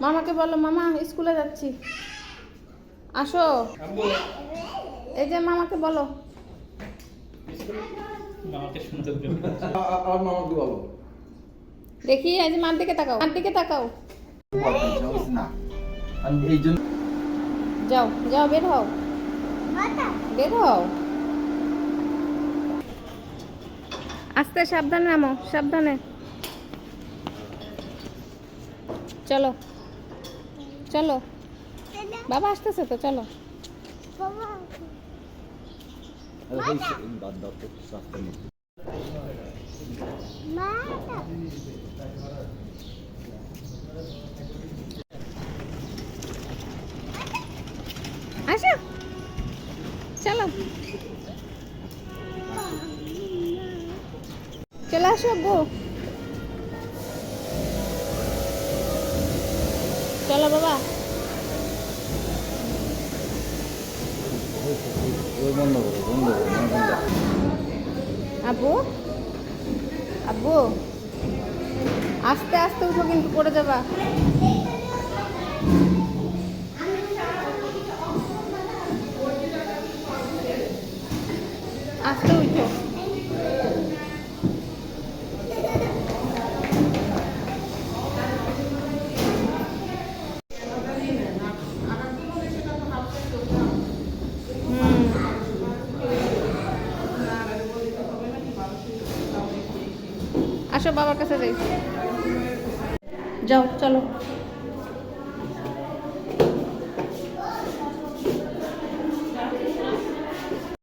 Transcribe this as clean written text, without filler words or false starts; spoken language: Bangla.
মামাকে বলো, মামা স্কুলে যাচ্ছি, আসো। এই যে মামাকে বলো, মামাকে সুন্দর করে আর মামাকে বলো দেখি এই যে মার দিকে তাকাও, মার দিকে তাকাও। না আমি এই জন্য যাও যাও, বের হও, বের হও। আস্তে, সাবধানে নামো, সাবধানে। চলো চলো, বাবা আসতেছে তো, চলো। বাদ দাও তো রাস্তার মধ্যে আসো, চলো, চলে আসো গো, চলো বাবা। বন্ধ করো বন্ধ করো আব্বু, আব্বু, আস্তে আস্তে উঠো, কিন্তু পড়ে যাবা। আস্তে উঠো। আসো, বাবার কাছে যাই, যাও চলো।